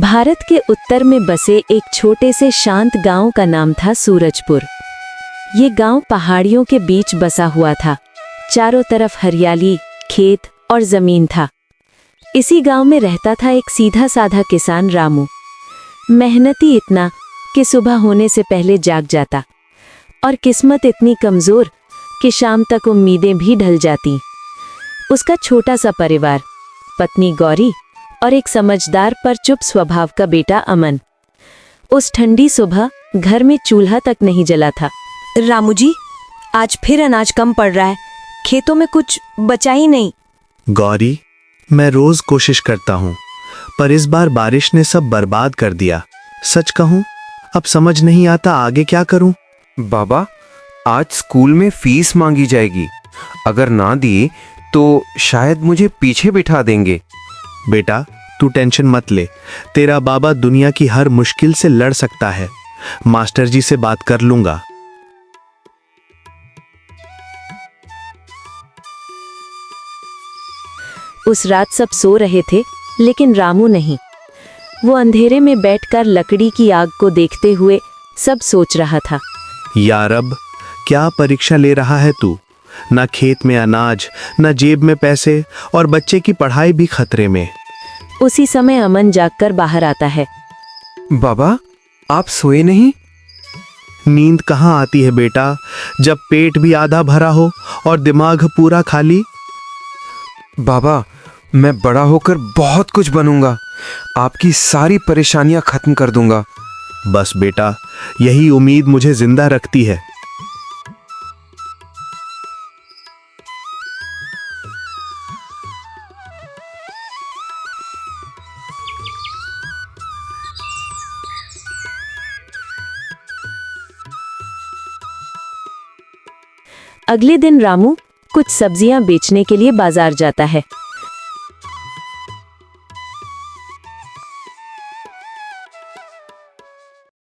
भारत के उत्तर में बसे एक छोटे से शांत गांव का नाम था सूरजपुर। ये गांव पहाड़ियों के बीच बसा हुआ था। चारों तरफ हरियाली, खेत और जमीन था। इसी गांव में रहता था एक सीधा साधा किसान रामू। मेहनती इतना कि सुबह होने से पहले जाग जाता, और किस्मत इतनी कमजोर कि शाम तक उम्मीदें भी ढल जाती। उसका छोटा सा परिवार, पत्नी गौरी और एक समझदार पर चुप स्वभाव का बेटा अमन। उस ठंडी सुबह घर में चूल्हा तक नहीं जला था। रामू जी, आज फिर अनाज कम पड़ रहा है, खेतों में कुछ बचा ही नहीं। गौरी, मैं रोज कोशिश करता हूँ, पर इस बार बारिश ने सब बर्बाद कर दिया। सच कहूँ, अब समझ नहीं आता आगे क्या करूँ। बाबा, आज स्कूल में फीस मांगी जाएगी। अगर ना दिए तो शायद मुझे पीछे बिठा देंगे। बेटा, तू टेंशन मत ले। तेरा बाबा दुनिया की हर मुश्किल से लड़ सकता है। मास्टर जी से बात कर लूंगा। उस रात सब सो रहे थे, लेकिन रामू नहीं। वो अंधेरे में बैठकर लकड़ी की आग को देखते हुए सब सोच रहा था। यार, अब क्या परीक्षा ले रहा है तू? ना खेत में अनाज, ना जेब में पैसे, और बच्चे की पढ़ाई भी खतरे में। उसी समय अमन जागकर बाहर आता है। बाबा, आप सोए नहीं? नींद कहाँ आती है बेटा, जब पेट भी आधा भरा हो और दिमाग पूरा खाली। बाबा, मैं बड़ा होकर बहुत कुछ बनूंगा। आपकी सारी परेशानियां खत्म कर दूंगा। बस बेटा, यही उम्मीद मुझे जिंदा रखती है। अगले दिन रामू कुछ सब्जियां बेचने के लिए बाजार जाता है।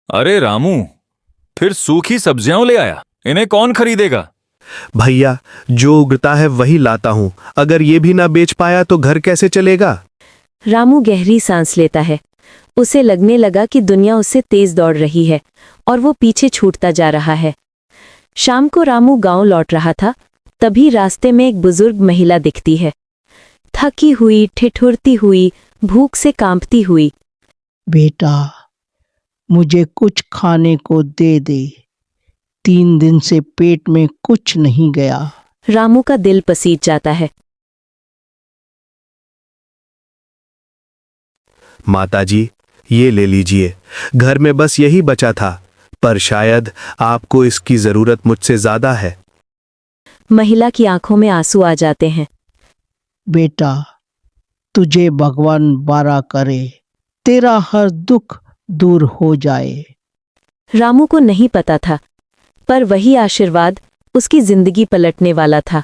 अरे रामू, फिर सूखी सब्जियां ले आया। इन्हें कौन खरीदेगा? भैया, जो उगता है वही लाता हूँ। अगर ये भी ना बेच पाया तो घर कैसे चलेगा? रामू गहरी सांस लेता है। उसे लगने लगा कि दुनिया उससे तेज दौड़ रही है और वो पीछे छूटता जा रहा है। शाम को रामू गांव लौट रहा था, तभी रास्ते में एक बुजुर्ग महिला दिखती है। थकी हुई, ठिठुरती हुई, भूख से कांपती हुई। बेटा, मुझे कुछ खाने को दे दे। 3 दिन से पेट में कुछ नहीं गया। रामू का दिल पसीज जाता है। माताजी, ये ले लीजिए। घर में बस यही बचा था, पर शायद आपको इसकी जरूरत मुझसे ज्यादा है। महिला की आंखों में आंसू आ जाते हैं। बेटा, तुझे भगवान बारा करे, तेरा हर दुख दूर हो जाए। रामू को नहीं पता था, पर वही आशीर्वाद उसकी जिंदगी पलटने वाला था।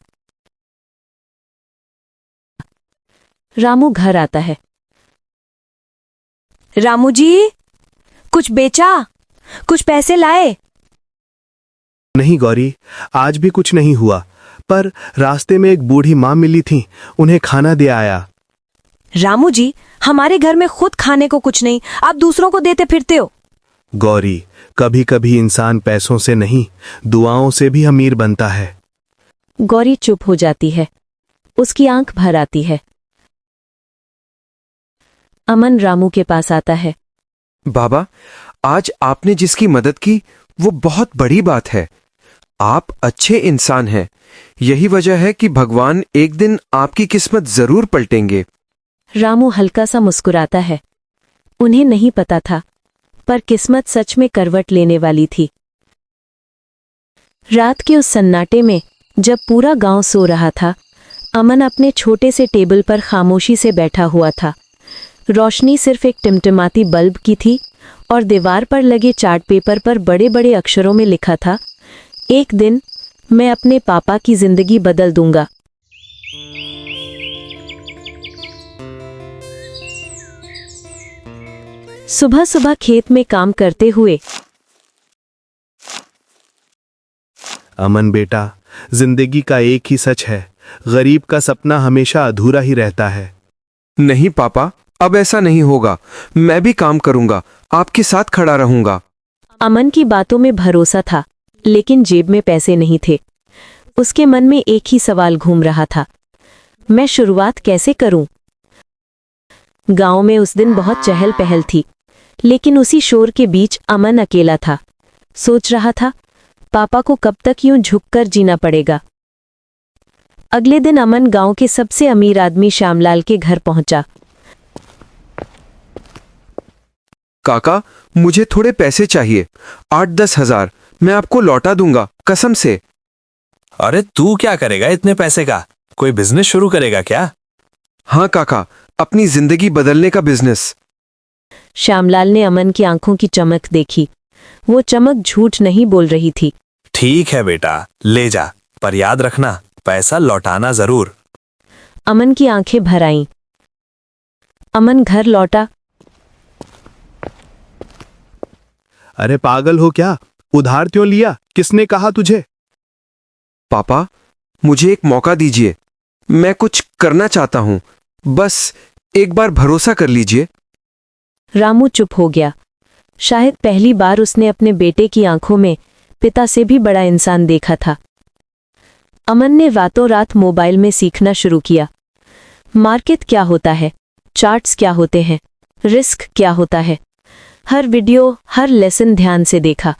रामू घर आता है। रामू जी, कुछ बेचा? कुछ पैसे लाए? नहीं गौरी, आज भी कुछ नहीं हुआ, पर रास्ते में एक बूढ़ी माँ मिली थी, उन्हें खाना दे आया। रामू जी, हमारे घर में खुद खाने को कुछ नहीं, आप दूसरों को देते फिरते हो। गौरी, कभी कभी इंसान पैसों से नहीं, दुआओं से भी अमीर बनता है। गौरी चुप हो जाती है। उसकी आंख भर आती है। अमन रामू के पास आता है। बाबा, आज आपने जिसकी मदद की वो बहुत बड़ी बात है। आप अच्छे इंसान हैं। यही वजह है कि भगवान एक दिन आपकी किस्मत जरूर पलटेंगे। रामू हल्का सा मुस्कुराता है। उन्हें नहीं पता था, पर किस्मत सच में करवट लेने वाली थी। रात के उस सन्नाटे में जब पूरा गांव सो रहा था, अमन अपने छोटे से टेबल पर खामोशी से बैठा हुआ था। रोशनी सिर्फ एक टिमटिमाती बल्ब की थी, और दीवार पर लगे चार्ट पेपर पर बड़े बड़े अक्षरों में लिखा था, एक दिन मैं अपने पापा की जिंदगी बदल दूंगा। सुबह सुबह खेत में काम करते हुए अमन बेटा, जिंदगी का एक ही सच है, गरीब का सपना हमेशा अधूरा ही रहता है। नहीं पापा, अब ऐसा नहीं होगा। मैं भी काम करूंगा, आपके साथ खड़ा रहूंगा। अमन की बातों में भरोसा था, लेकिन जेब में पैसे नहीं थे। उसके मन में एक ही सवाल घूम रहा था, मैं शुरुआत कैसे करूं? गांव में उस दिन बहुत चहल पहल थी, लेकिन उसी शोर के बीच अमन अकेला था। सोच रहा था, पापा को कब तक यूं झुककर जीना पड़ेगा। अगले दिन अमन गांव के सबसे अमीर आदमी श्यामलाल के घर पहुंचा। काका, मुझे थोड़े पैसे चाहिए, 8-10 हजार। मैं आपको लौटा दूंगा, कसम से। अरे तू क्या करेगा इतने पैसे का? कोई बिजनेस शुरू करेगा क्या? हाँ काका, अपनी जिंदगी बदलने का बिजनेस। श्यामलाल ने अमन की आंखों की चमक देखी। वो चमक झूठ नहीं बोल रही थी। ठीक है बेटा, ले जा, पर याद रखना पैसा लौटाना जरूर। अमन की आंखें भर आईं। अमन घर लौटा। अरे पागल हो क्या? उधार क्यों लिया? किसने कहा तुझे? पापा, मुझे एक मौका दीजिए। मैं कुछ करना चाहता हूं, बस एक बार भरोसा कर लीजिए। रामू चुप हो गया। शायद पहली बार उसने अपने बेटे की आंखों में पिता से भी बड़ा इंसान देखा था। अमन ने रातों रात मोबाइल में सीखना शुरू किया। मार्केट क्या होता है, चार्ट्स क्या होते हैं, रिस्क क्या होता है। हर वीडियो, हर लेसन ध्यान से देखा।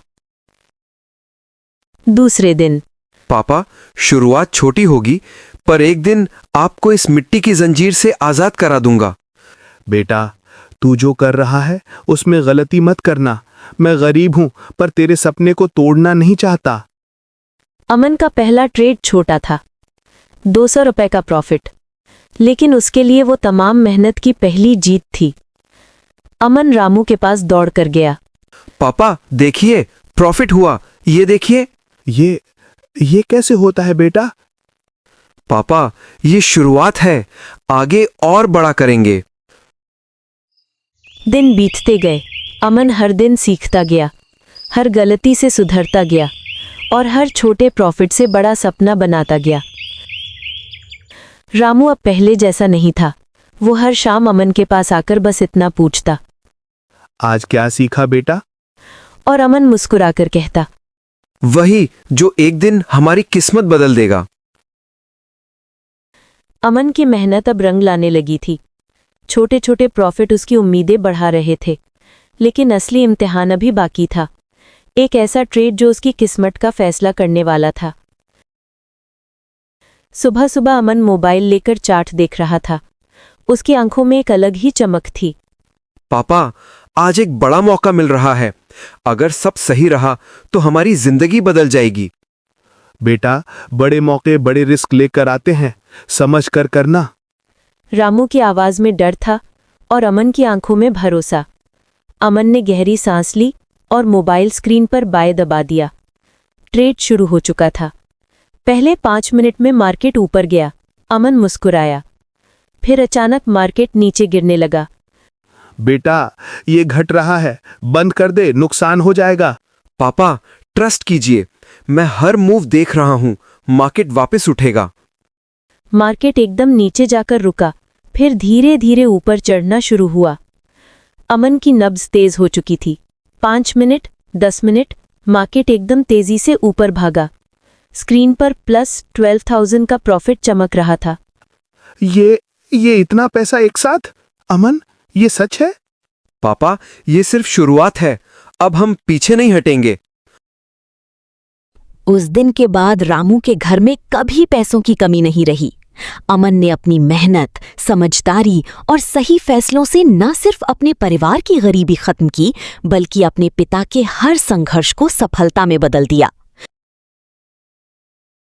दूसरे दिन। पापा, शुरुआत छोटी होगी, पर एक दिन आपको इस मिट्टी की जंजीर से आजाद करा दूंगा। बेटा, तू जो कर रहा है उसमें गलती मत करना। मैं गरीब हूं, पर तेरे सपने को तोड़ना नहीं चाहता। अमन का पहला ट्रेड छोटा था, 200 रुपए का प्रॉफिट, लेकिन उसके लिए वो तमाम मेहनत की पहली जीत थी। अमन रामू के पास दौड़ कर गया। पापा देखिए, प्रॉफिट हुआ, ये देखिए। ये कैसे होता है बेटा? पापा, ये शुरुआत है, आगे और बड़ा करेंगे। दिन बीतते गए। अमन हर दिन सीखता गया, हर गलती से सुधरता गया और हर छोटे प्रॉफिट से बड़ा सपना बनाता गया। रामू अब पहले जैसा नहीं था। वो हर शाम अमन के पास आकर बस इतना पूछता, आज क्या सीखा बेटा? और अमन मुस्कुराकर कहता, वही जो एक दिन हमारी किस्मत बदल देगा। अमन की मेहनत अब रंग लाने लगी थी। छोटे छोटे प्रॉफिट उसकी उम्मीदें बढ़ा रहे थे, लेकिन असली इम्तिहान अभी बाकी था। एक ऐसा ट्रेड जो उसकी किस्मत का फैसला करने वाला था। सुबह सुबह अमन मोबाइल लेकर चार्ट देख रहा था। उसकी आंखों में एक अलग ही चमक थी। पापा, आज एक बड़ा मौका मिल रहा है। अगर सब सही रहा तो हमारी जिंदगी बदल जाएगी। बेटा, बड़े मौके बड़े रिस्क लेकर आते हैं, समझ कर करना। रामू की आवाज में डर था और अमन की आंखों में भरोसा। अमन ने गहरी सांस ली और मोबाइल स्क्रीन पर बाय दबा दिया। ट्रेड शुरू हो चुका था। पहले 5 मिनट में मार्केट ऊपर गया। अमन मुस्कुराया। फिर अचानक मार्केट नीचे गिरने लगा। बेटा, ये घट रहा है, बंद कर दे, नुकसान हो जाएगा। पापा, ट्रस्ट कीजिए, मैं हर मूव देख रहा हूं, मार्केट वापस उठेगा। मार्केट एकदम नीचे जाकर रुका, फिर धीरे धीरे ऊपर चढ़ना शुरू हुआ। अमन की नब्ज तेज हो चुकी थी। 5 मिनट, 10 मिनट, मार्केट एकदम तेजी से ऊपर भागा। स्क्रीन पर +12,000 का प्रॉफिट चमक रहा था। ये इतना पैसा एक साथ? अमन, ये सच है? पापा, ये सिर्फ शुरुआत है, अब हम पीछे नहीं हटेंगे। उस दिन के बाद रामू के घर में कभी पैसों की कमी नहीं रही। अमन ने अपनी मेहनत, समझदारी और सही फैसलों से न सिर्फ अपने परिवार की गरीबी खत्म की, बल्कि अपने पिता के हर संघर्ष को सफलता में बदल दिया।